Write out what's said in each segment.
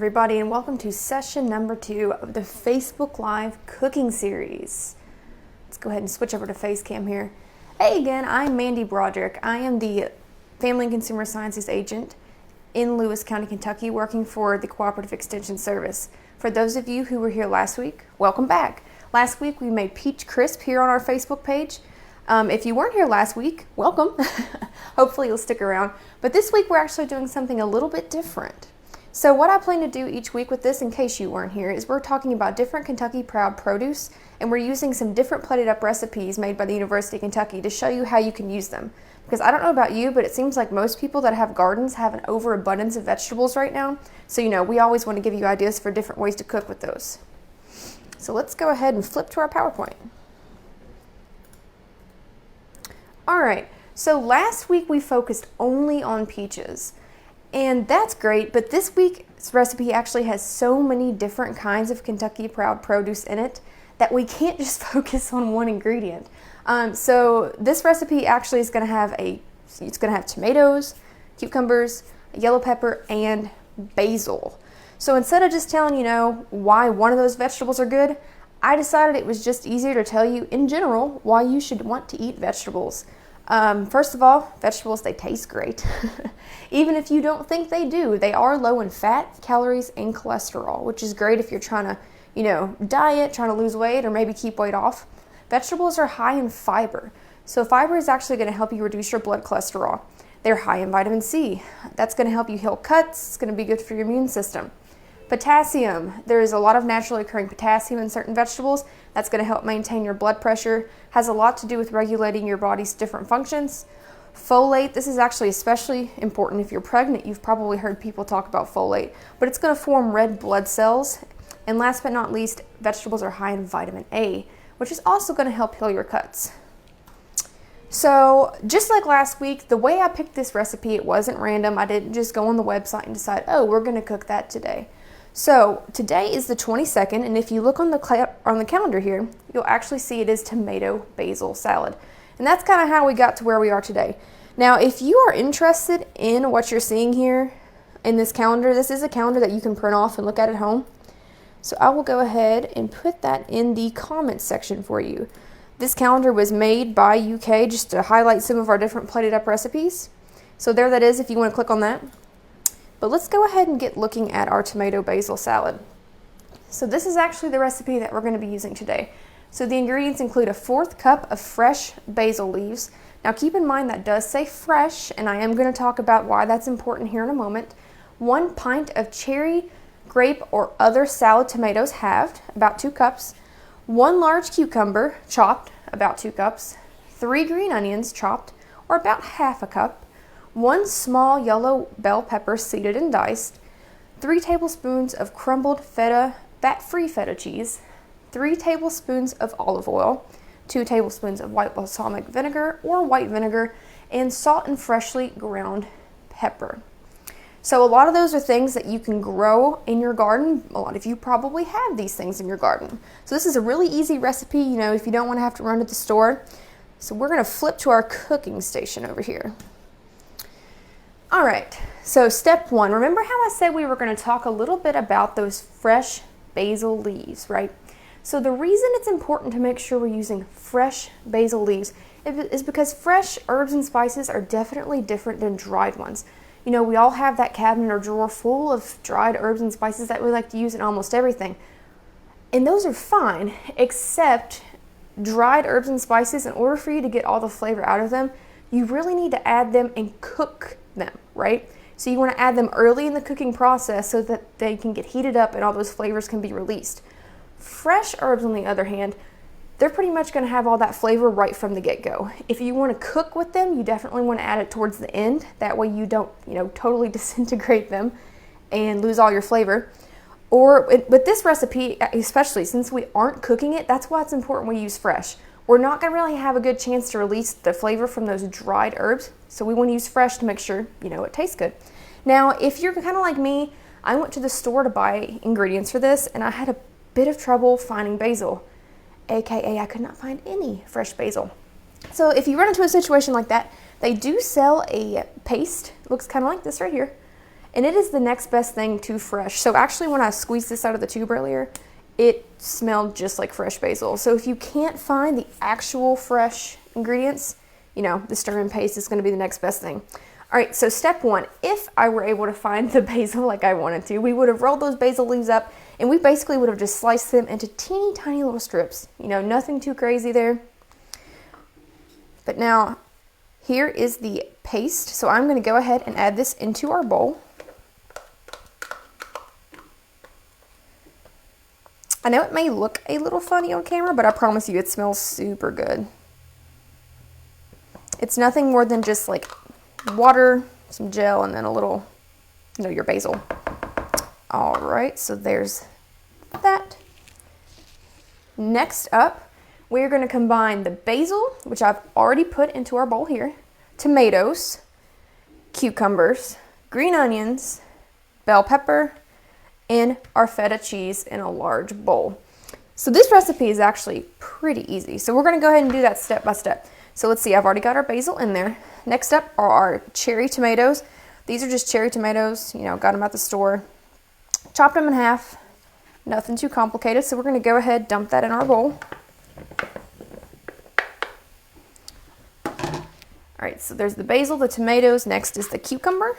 everybody, and welcome to session number 2 of the Facebook Live cooking series. Let's go ahead and switch over to Facecam here. Hey again, I'm Mandy Broderick. I am the Family and Consumer Sciences Agent in Lewis County, Kentucky, working for the Cooperative Extension Service. For those of you who were here last week, welcome back. Last week we made peach crisp here on our Facebook page. If you weren't here last week, welcome. Hopefully you'll stick around. But this week we're actually doing something a little bit different. So what I plan to do each week with this, in case you weren't here, is we're talking about different Kentucky Proud produce, and we're using some different plated up recipes made by the University of Kentucky to show you how you can use them. Because I don't know about you, but it seems like most people that have gardens have an overabundance of vegetables right now. So, we always want to give you ideas for different ways to cook with those. So let's go ahead and flip to our PowerPoint. All right, so last week we focused only on peaches. And that's great, but this week's recipe actually has so many different kinds of Kentucky Proud produce in it that we can't just focus on one ingredient. So this recipe actually is going to have tomatoes, cucumbers, yellow pepper, and basil. So instead of just telling why one of those vegetables are good, I decided it was just easier to tell you in general why you should want to eat vegetables. First of all, vegetables, they taste great. Even if you don't think they do, they are low in fat, calories, and cholesterol, which is great if you're trying to, diet, trying to lose weight, or maybe keep weight off. Vegetables are high in fiber. So fiber is actually going to help you reduce your blood cholesterol. They're high in vitamin C. That's going to help you heal cuts. It's going to be good for your immune system. Potassium. There is a lot of naturally occurring potassium in certain vegetables. That's going to help maintain your blood pressure. Has a lot to do with regulating your body's different functions. Folate. This is actually especially important if you're pregnant. You've probably heard people talk about folate, but it's going to form red blood cells. And last but not least, vegetables are high in vitamin A, which is also going to help heal your cuts. So just like last week, the way I picked this recipe, it wasn't random. I didn't just go on the website and decide, we're going to cook that today. So today is the 22nd, and if you look on the calendar here, you'll actually see it is tomato basil salad. And that's kind of how we got to where we are today. Now, if you are interested in what you're seeing here in this calendar, this is a calendar that you can print off and look at home. So I will go ahead and put that in the comments section for you. This calendar was made by UK just to highlight some of our different plated up recipes. So there that is if you want to click on that. But let's go ahead and get looking at our tomato basil salad. So this is actually the recipe that we're going to be using today. So the ingredients include a 1/4 cup of fresh basil leaves. Now keep in mind that does say fresh, and I am going to talk about why that's important here in a moment. 1 pint of cherry, grape, or other salad tomatoes halved, about 2 cups. 1 large cucumber, chopped, about 2 cups. 3 green onions, chopped, or about 1/2 cup. 1 small yellow bell pepper seeded and diced, 3 tablespoons of crumbled feta, fat-free feta cheese, 3 tablespoons of olive oil, 2 tablespoons of white balsamic vinegar or white vinegar, and salt and freshly ground pepper. So a lot of those are things that you can grow in your garden. A lot of you probably have these things in your garden. So this is a really easy recipe, if you don't want to have to run to the store. So we're going to flip to our cooking station over here. All right, so step 1, remember how I said we were going to talk a little bit about those fresh basil leaves, right? So the reason it's important to make sure we're using fresh basil leaves is because fresh herbs and spices are definitely different than dried ones. We all have that cabinet or drawer full of dried herbs and spices that we like to use in almost everything. And those are fine, except dried herbs and spices, in order for you to get all the flavor out of them, you really need to add them and cook them, right? So you want to add them early in the cooking process so that they can get heated up and all those flavors can be released. Fresh herbs, on the other hand, they're pretty much going to have all that flavor right from the get-go. If you want to cook with them, you definitely want to add it towards the end. That way you don't, totally disintegrate them and lose all your flavor. But this recipe, especially since we aren't cooking it, that's why it's important we use fresh. We're not going to really have a good chance to release the flavor from those dried herbs, so we want to use fresh to make sure, it tastes good. Now, if you're kind of like me, I went to the store to buy ingredients for this, and I had a bit of trouble finding basil, aka I could not find any fresh basil. So if you run into a situation like that, they do sell a paste, it looks kind of like this right here, and it is the next best thing to fresh. So actually when I squeezed this out of the tube earlier, it smelled just like fresh basil. So if you can't find the actual fresh ingredients, you know, the stir and paste is going to be the next best thing. All right, so step one, if I were able to find the basil like I wanted to, we would have rolled those basil leaves up and we basically would have just sliced them into teeny tiny little strips. You know, nothing too crazy there. But now here is the paste. So I'm going to go ahead and add this into our bowl. I know it may look a little funny on camera, but I promise you it smells super good. It's nothing more than just like water, some gel, and then a little, you know, your basil. All right, so there's that. Next up, we're going to combine the basil, which I've already put into our bowl here, tomatoes, cucumbers, green onions, bell pepper, and our feta cheese in a large bowl. So this recipe is actually pretty easy. So we're going to go ahead and do that step by step. So let's see, I've already got our basil in there. Next up are our cherry tomatoes. These are just cherry tomatoes, you know, got them at the store. Chopped them in half, nothing too complicated. So we're going to go ahead, dump that in our bowl. All right, so there's the basil, the tomatoes. Next is the cucumber.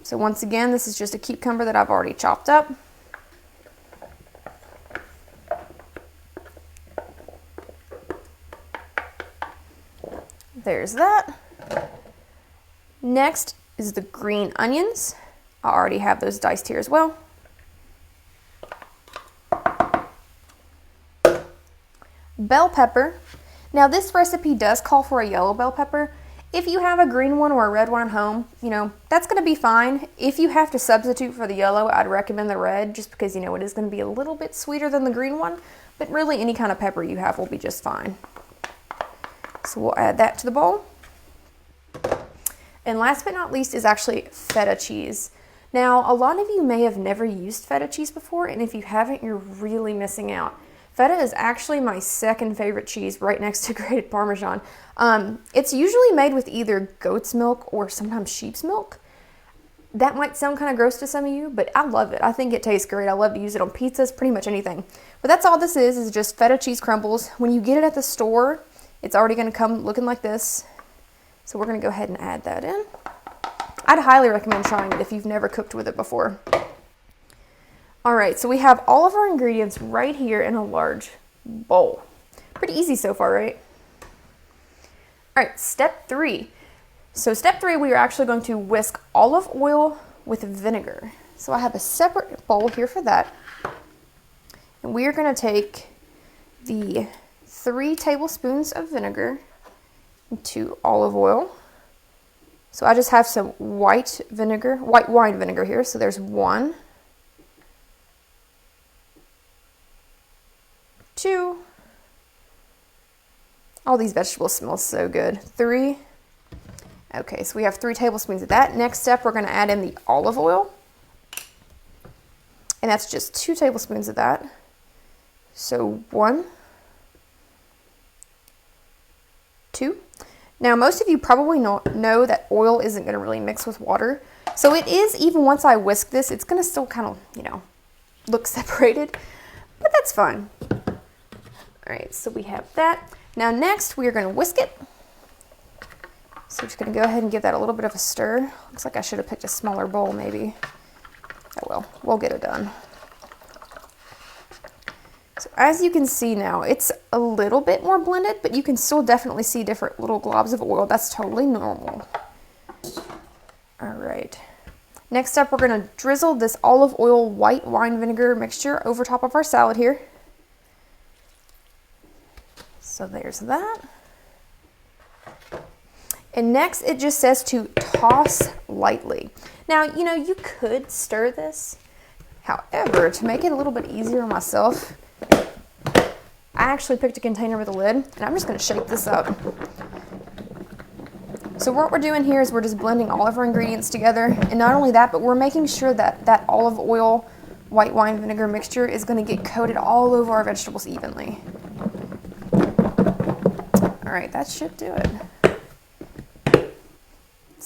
So once again, this is just a cucumber that I've already chopped up. There's that. Next is the green onions. I already have those diced here as well. Bell pepper. Now this recipe does call for a yellow bell pepper. If you have a green one or a red one at home, you know, that's going to be fine. If you have to substitute for the yellow, I'd recommend the red just because, you know, it is going to be a little bit sweeter than the green one, but really any kind of pepper you have will be just fine. So we'll add that to the bowl. And last but not least is actually feta cheese. Now, a lot of you may have never used feta cheese before, and if you haven't, you're really missing out. Feta is actually my second favorite cheese right next to grated Parmesan. It's usually made with either goat's milk or sometimes sheep's milk. That might sound kind of gross to some of you, but I love it. I think it tastes great. I love to use it on pizzas, pretty much anything. But that's all this is just feta cheese crumbles. When you get it at the store, it's already going to come looking like this. So we're going to go ahead and add that in. I'd highly recommend trying it if you've never cooked with it before. All right, so we have all of our ingredients right here in a large bowl. Pretty easy so far, right? All right, step 3. So step 3, we are actually going to whisk olive oil with vinegar. So I have a separate bowl here for that. And we are going to take the 3 tablespoons of vinegar into olive oil. So I just have some white wine vinegar here. So there's 1, 2, all these vegetables smell so good, 3, okay, so we have 3 tablespoons of that. Next step, we're going to add in the olive oil, and that's just 2 tablespoons of that. So 1, 2. Now, most of you probably know that oil isn't going to really mix with water, so it is, even once I whisk this, it's going to still kind of, you know, look separated, but that's fine. All right, so we have that. Now next, we are going to whisk it. So we're just going to go ahead and give that a little bit of a stir. Looks like I should have picked a smaller bowl maybe. Oh well, we'll get it done. So as you can see now, it's a little bit more blended, but you can still definitely see different little globs of oil. That's totally normal. All right. Next up, we're going to drizzle this olive oil white wine vinegar mixture over top of our salad here. So there's that. And next it just says to toss lightly. Now, you know, you could stir this. However, to make it a little bit easier on myself, I actually picked a container with a lid and I'm just going to shake this up. So what we're doing here is we're just blending all of our ingredients together. And not only that, but we're making sure that that olive oil white wine vinegar mixture is going to get coated all over our vegetables evenly. All right, that should do it.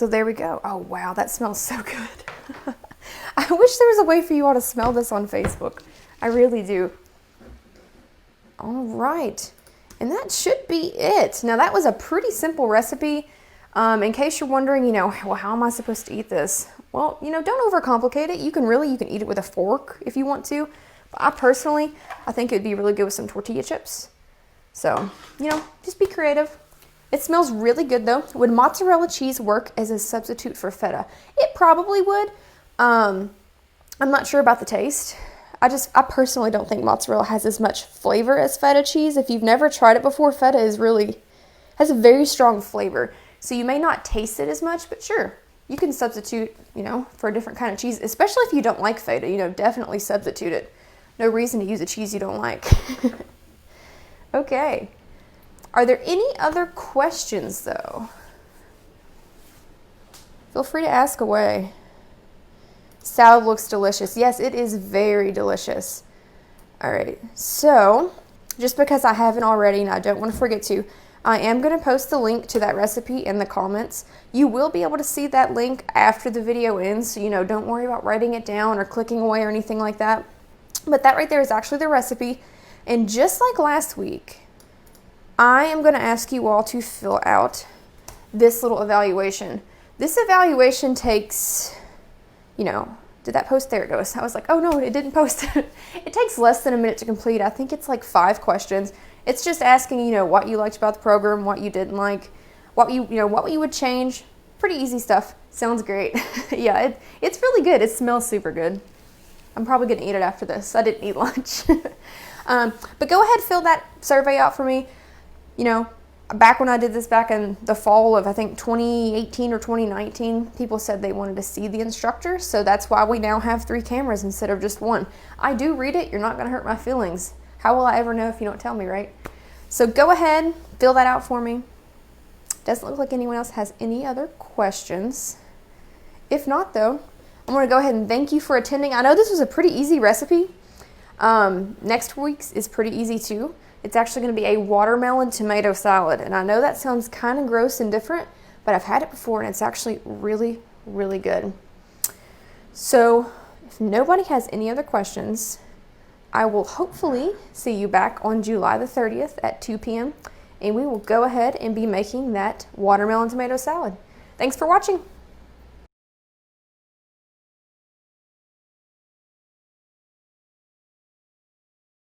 So there we go. Oh, wow, that smells so good. I wish there was a way for you all to smell this on Facebook. I really do. All right. And that should be it. Now, that was a pretty simple recipe. In case you're wondering, you know, well, how am I supposed to eat this? Well, you know, don't overcomplicate it. You can eat it with a fork if you want to. But I think it'd be really good with some tortilla chips. So, you know, just be creative. It smells really good though. Would mozzarella cheese work as a substitute for feta? It probably would. I'm not sure about the taste. I personally don't think mozzarella has as much flavor as feta cheese. If you've never tried it before, feta has a very strong flavor. So you may not taste it as much, but sure, you can substitute, you know, for a different kind of cheese, especially if you don't like feta, you know, definitely substitute it. No reason to use a cheese you don't like. Okay. Are there any other questions though? Feel free to ask away. Salad looks delicious. Yes, it is very delicious. All right, so just because I haven't already and I don't want to forget to, I am going to post the link to that recipe in the comments. You will be able to see that link after the video ends, so you know, don't worry about writing it down or clicking away or anything like that. But that right there is actually the recipe. And just like last week, I am going to ask you all to fill out this little evaluation. This evaluation takes, you know, did that post? There it goes. I was like, oh no, it didn't post. It takes less than a minute to complete. I think it's like 5 questions. It's just asking, you know, what you liked about the program, what you didn't like, what you would change. Pretty easy stuff. Sounds great. Yeah, it's really good. It smells super good. I'm probably going to eat it after this. I didn't eat lunch. But go ahead, fill that survey out for me. You know, back when I did this back in the fall of, I think, 2018 or 2019, people said they wanted to see the instructor. So that's why we now have 3 cameras instead of just 1. I do read it. You're not going to hurt my feelings. How will I ever know if you don't tell me, right? So go ahead, fill that out for me. Doesn't look like anyone else has any other questions. If not, though, I'm going to go ahead and thank you for attending. I know this was a pretty easy recipe. Next week's is pretty easy too. It's actually going to be a watermelon tomato salad. And I know that sounds kind of gross and different, but I've had it before and it's actually really, really good. So if nobody has any other questions, I will hopefully see you back on July the 30th at 2 p.m. and we will go ahead and be making that watermelon tomato salad. Thanks for watching.